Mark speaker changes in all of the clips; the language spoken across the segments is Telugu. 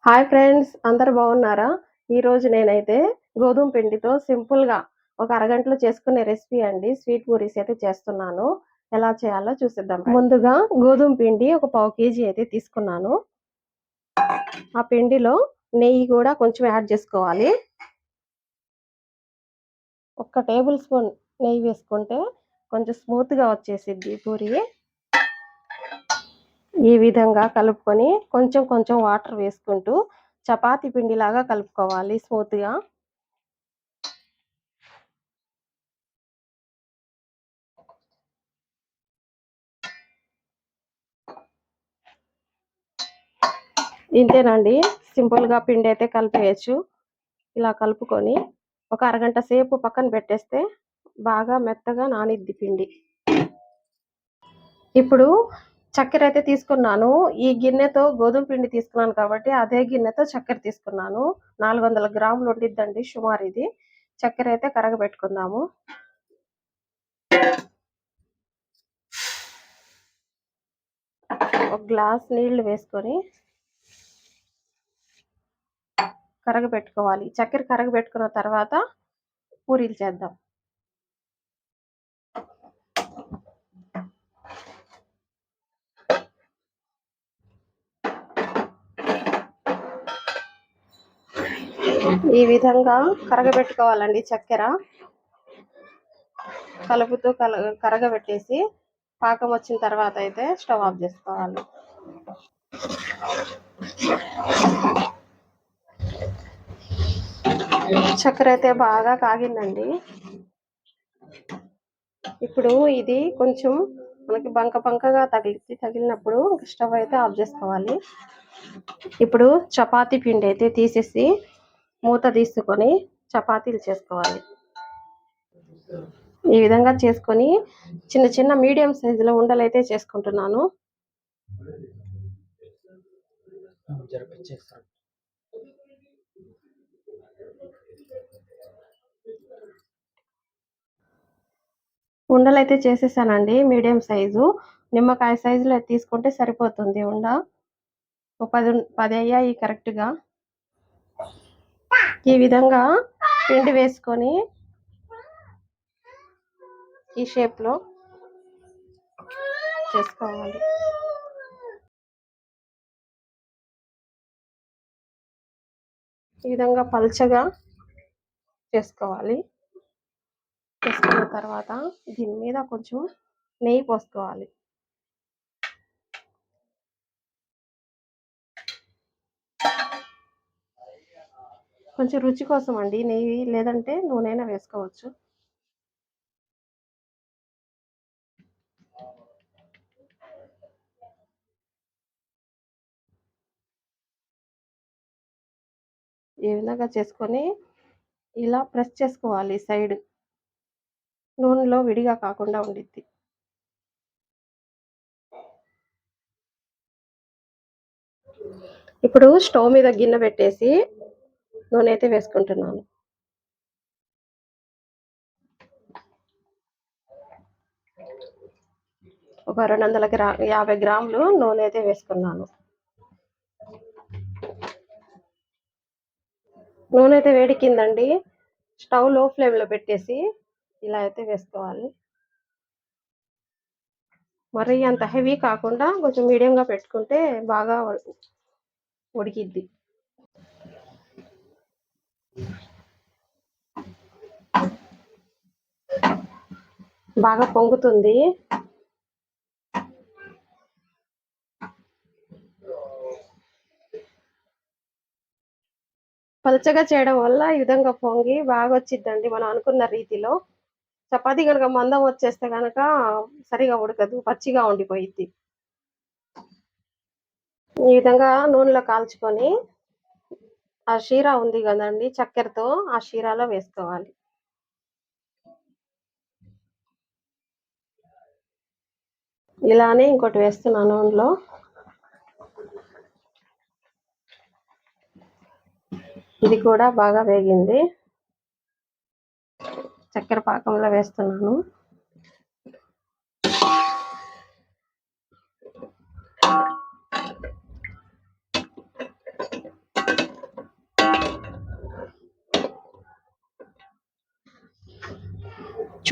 Speaker 1: హాయ్ ఫ్రెండ్స్, అందరూ బాగున్నారా? ఈరోజు నేనైతే గోధుమ పిండితో సింపుల్‌గా ఒక అరగంటలో చేసుకునే రెసిపీ అండి. స్వీట్ పూరీస్ అయితే చేస్తున్నాను. ఎలా చేయాలో చూసేద్దాం. ముందుగా గోధుమ పిండి ఒక పావు కేజీ అయితే తీసుకున్నాను. ఆ పిండిలో నెయ్యి కూడా కొంచెం యాడ్ చేసుకోవాలి. ఒక టేబుల్ స్పూన్ నెయ్యి వేసుకుంటే కొంచెం స్మూత్‌గా వచ్చేసిద్ది పూరి. ఈ విధంగా కలుపుకొని కొంచెం కొంచెం వాటర్ వేసుకుంటూ చపాతీ పిండిలాగా కలుపుకోవాలి స్మూత్‌గా. ఇంతేనండి. సింపుల్‌గా పిండైతే కలిపేయొచ్చు. ఇలా కలుపుకొని ఒక అరగంట సేపు పక్కన పెట్టేస్తే బాగా మెత్తగా నానిద్ది పిండి. ఇప్పుడు చక్కెరైతే తీసుకున్నాను. ఈ గిన్నెతో గోధుమ పిండి తీసుకున్నాను కాబట్టి అదే గిన్నెతో చక్కెర తీసుకున్నాను. 400 గ్రాములు ఉండిద్దండి సుమారు ఇది. చక్కెరైతే కరగబెట్టుకుందాము. ఒక గ్లాస్ నీళ్లు వేసుకొని కరగబెట్టుకోవాలి. చక్కెర కరగబెట్టుకున్న తర్వాత పూరీలు చేద్దాం. ఈ విధంగా కరగబెట్టుకోవాలండి చక్కెర. కలుపుతూ కరగబెట్టేసి పాకం వచ్చిన తర్వాత అయితే స్టవ్ ఆఫ్ చేసుకోవాలి. చక్కెర అయితే బాగా కాగిందండి. ఇప్పుడు ఇది కొంచెం మనకి బంకగా తగిలినప్పుడు స్టవ్ అయితే ఆఫ్ చేసుకోవాలి. ఇప్పుడు చపాతీ పిండి అయితే తీసేసి మూత తీసుకొని చపాతీలు చేసుకోవాలి. ఈ విధంగా చేసుకొని చిన్న చిన్న మీడియం సైజులో ఉండలైతే చేసుకుంటున్నాను. ఉండలైతే చేసేసానండి. మీడియం సైజు నిమ్మకాయ సైజులో తీసుకుంటే సరిపోతుంది ఉండ. ఒక 10 అయ్యాయి కరెక్ట్గా. ఈ విధంగా పిండి వేసుకొని ఈ షేప్లో చేసుకోవాలి. ఈ విధంగా పల్చగా చేసుకోవాలి. చేసుకున్న తర్వాత దీని మీద కొంచెం నెయ్యి పోసుకోవాలి. కొంచెం రుచి కోసం అండి నెయ్యి, లేదంటే నూనెైనా వేసుకోవచ్చు. ఈ విధంగా చేసుకొని ఇలా ప్రెస్ చేసుకోవాలి సైడ్. నూనెలో విడిగా కాకుండా ఉండిద్ది. ఇప్పుడు స్టవ్ మీద గిన్నె పెట్టేసి నూనె అయితే వేసుకుంటున్నాను. ఒక 250 గ్రాములు నూనె అయితే వేసుకున్నాను. నూనె అయితే వేడెక్కిందండి. స్టవ్ లో ఫ్లేమ్లో పెట్టేసి ఇలా అయితే వేసుకోవాలి. మరి అంత హెవీ కాకుండా కొంచెం మీడియంగా పెట్టుకుంటే బాగా ఉడికిద్ది. బాగా పొంగుతుంది. పలచగా చేయడం వల్ల ఈ విధంగా పొంగి బాగా వచ్చిద్దండి మనం అనుకున్న రీతిలో. చపాతీ కనుక మందం వచ్చేస్తే కనుక సరిగా ఉడకదు, పచ్చిగా ఉండిపోయిద్ది. ఈ విధంగా నూనెలో కాల్చుకొని ఆ షీరా ఉంది కదండి చక్కెరతో, ఆ షీరాలో వేసుకోవాలి. ఇలానే ఇంకోటి వేస్తున్నాను నూనెలో. ఇది కూడా బాగా వేగింది. చక్కెర పాకంలో వేస్తున్నాను.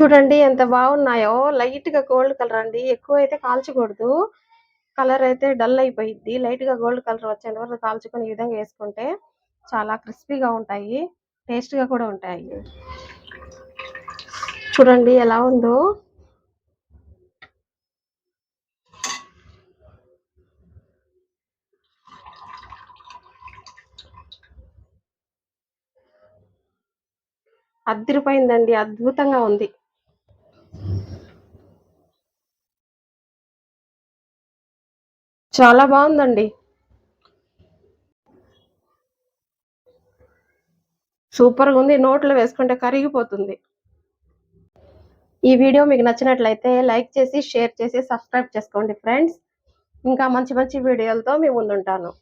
Speaker 1: చూడండి ఎంత బాగున్నాయో. లైట్ గా గోల్డ్ కలర్ అండి, ఎక్కువ అయితే కాల్చకూడదు. కలర్ అయితే డల్ అయిపోయిద్ది. లైట్ గా గోల్డ్ కలర్ వచ్చేంత వరకు కాల్చుకొని ఈ విధంగా వేసుకుంటే చాలా క్రిస్పీగా ఉంటాయి, టేస్ట్ గా కూడా ఉంటాయి. చూడండి ఎలా ఉందో. అద్దిరిపోయిందండి, అద్భుతంగా ఉంది. చాలా బాగుందండి, సూపర్గా ఉంది. నోట్లో వేసుకుంటే కరిగిపోతుంది. ఈ వీడియో మీకు నచ్చినట్లయితే లైక్ చేసి, షేర్ చేసి, సబ్స్క్రైబ్ చేసుకోండి ఫ్రెండ్స్. ఇంకా మంచి మంచి వీడియోలతో మీ ముందుంటాను.